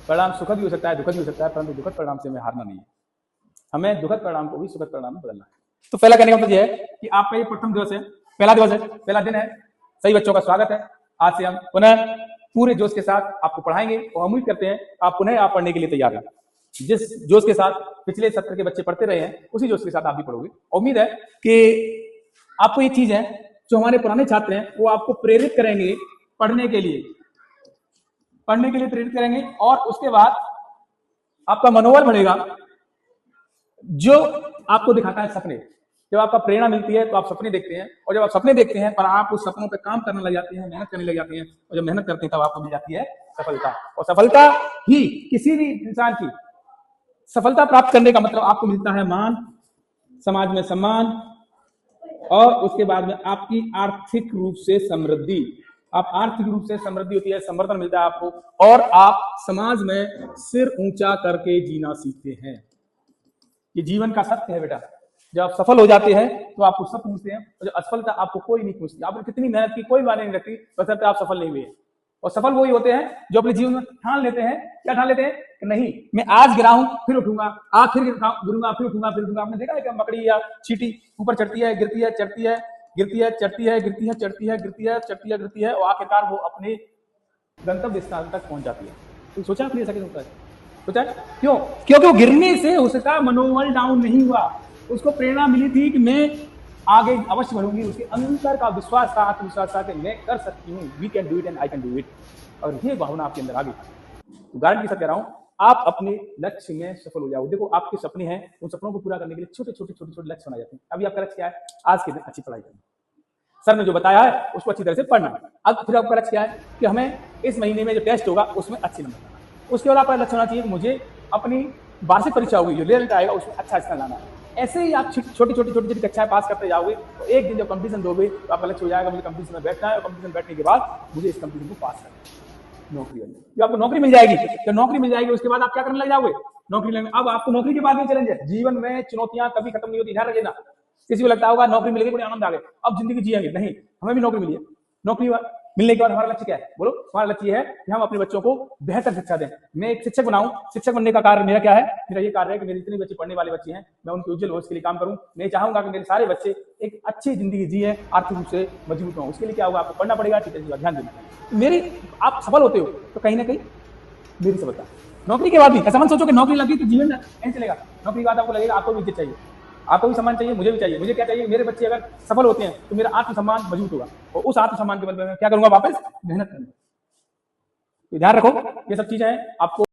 परिणाम सुखद भी हो सकता है, दुखद भी हो सकता है, परंतु दुखद परिणाम से हमें हारना नहीं है। हमें दुखद परिणाम को भी सुखद परिणाम में बदलना है। तो पहला कहने का मतलब यह है कि आपका ये प्रथम दिवस है, पहला दिवस है, पहला दिन है। सही बच्चों का स्वागत है। आज से हम पुनः पूरे जोश के साथ आपको पढ़ाएंगे और उम्मीद करते हैं आप पुनः आप पढ़ने के लिए तैयार हैं। जिस जोश के साथ पिछले सत्र के बच्चे पढ़ते रहे हैं उसी जोश के साथ आप भी पढ़ोगे। उम्मीद है कि आपको ये चीज है जो हमारे पुराने छात्र हैं वो आपको प्रेरित करेंगे पढ़ने के लिए प्रेरित करेंगे और उसके बाद आपका मनोबल बढ़ेगा जो आपको दिखाता है सपने। जब आपका प्रेरणा मिलती है तो आप सपने देखते हैं और जब आप सपने देखते हैं पर आप उस सपनों पर काम करने लग जाते हैं, मेहनत करने लग जाते हैं और जब मेहनत करते हैं तब आपको मिल जाती है सफलता। और सफलता ही किसी भी इंसान की सफलता प्राप्त करने का मतलब आपको मिलता है मान, समाज में सम्मान और उसके बाद में आपकी आर्थिक रूप से समृद्धि। आप आर्थिक रूप से समृद्धि होती है, समर्थन मिलता है आपको और आप समाज में सिर ऊंचा करके जीना सीखते हैं। ये जीवन का सत्य है बेटा। जब आप सफल हो जाते हैं तो आपको सब पूछते हैं और जब असफलता आपको कोई नहीं पूछती। आपने कितनी मेहनत की कोई मायने नहीं रखती, बशर्ते आप सफल नहीं हुए। और सफल वही होते हैं जो अपने जीवन में ठान लेते हैं। क्या ठान लेते हैं कि नहीं मैं आज गिरा हूं फिर उठूंगा, आज फिर गिरूंगा फिर उठूंगा फिर उठूंगा। आपने देखा है कि मकड़ी या चींटी ऊपर चढ़ती है, गिरती है, चढ़ती है, गिरती है, चढ़ती है, गिरती है, चढ़ती है, गिरती है, चढ़ती है, गिरती है और आखिरकार वो अपने गंतव्य स्थान तक पहुंच जाती है। तो सोचा आपने ऐसा कैसे होता है? सोचा क्यों? क्योंकि वो गिरने से उसका मनोबल डाउन नहीं हुआ, उसको प्रेरणा मिली थी कि मैं आगे अवश्य बढ़ूंगी। उसके अंदर का विश्वास था, आत्मविश्वास था कि मैं कर सकती हूँ, we can do it and I can do it. और ये भावना आपके अंदर आ गई। तो गारंटी के साथ कह रहा हूं आप अपने लक्ष्य में सफल हो जाओ। देखो आपके सपने हैं, उन सपनों को पूरा करने के लिए छोटे छोटे छोटे छोटे लक्ष्य बनाए जाते हैं। अभी आपका लक्ष्य क्या है? आज के दिन अच्छी पढ़ाई करना, सर ने जो बताया है उसको अच्छी तरह से पढ़ना। अब फिर आपका लक्ष्य क्या है कि हमें इस महीने में जो टेस्ट होगा उसमें अच्छे नंबर लाना। उसके बाद आपका लक्ष्य होना चाहिए कि मुझे अपनी वार्षिक परीक्षा होगी जो रिजल्ट आएगा उसमें अच्छा स्थान लाना है। ऐसे ही आप छोटी छोटी कक्षाएं पास करते जाओगे तो एक दिन जब कंपटीशन दोगे तो आपका लक्ष्य हो जाएगा मुझे कंपटीशन में बैठना है और कंपटीशन बैठने के बाद मुझे इस कंपटीशन को पास करना है। नौकरी वाली जब आपको नौकरी मिल जाएगी तो नौकरी मिल जाएगी उसके बाद आप क्या करने लग जाओगे? नौकरी लेंगे। अब आपको नौकरी के बाद में चैलेंज है। जीवन में चुनौतियां कभी खत्म नहीं होती, ध्यान रखना। किसी को लगता होगा नौकरी मिल गई बड़ी आनंद आ गया अब जिंदगी जिएंगे, नहीं। हमें भी नौकरी मिली है। नौकरी मिलने के बाद हमारा लक्ष्य क्या है? बोलो। हमारा लक्ष्य है कि हम अपने बच्चों को बेहतर शिक्षा दें। मैं एक शिक्षक बनाऊं। शिक्षक बनने का कार्य मेरा क्या है? मेरा ये कार्य है कि मेरे जितने बच्चे पढ़ने वाले बच्चे हैं मैं उनके उज्जवल भविष्य के लिए काम करूं। मैं चाहूंगा कि मेरे सारे बच्चे एक अच्छी जिंदगी जिए, आर्थिक रूप से मजबूत हों। उसके लिए क्या होगा? आपको पढ़ना पड़ेगा, टीचर का ध्यान देना। मेरी आप सफल होते हो तो कहीं ना कहीं मेरी सफलता। नौकरी के बाद भी ऐसा मत सोचो कि नौकरी लगी तो जीवन नहीं चलेगा। नौकरी के बाद आपको लगेगा आपको भी इज्जत चाहिए, आपको भी सम्मान चाहिए, मुझे भी चाहिए। मुझे क्या चाहिए? मेरे बच्चे अगर सफल होते हैं तो मेरा आत्मसम्मान मजबूत होगा और उस आत्मसम्मान के बल पर मैं क्या करूंगा? वापस मेहनत करूंगा। तो ध्यान रखो ये सब चीजें हैं आपको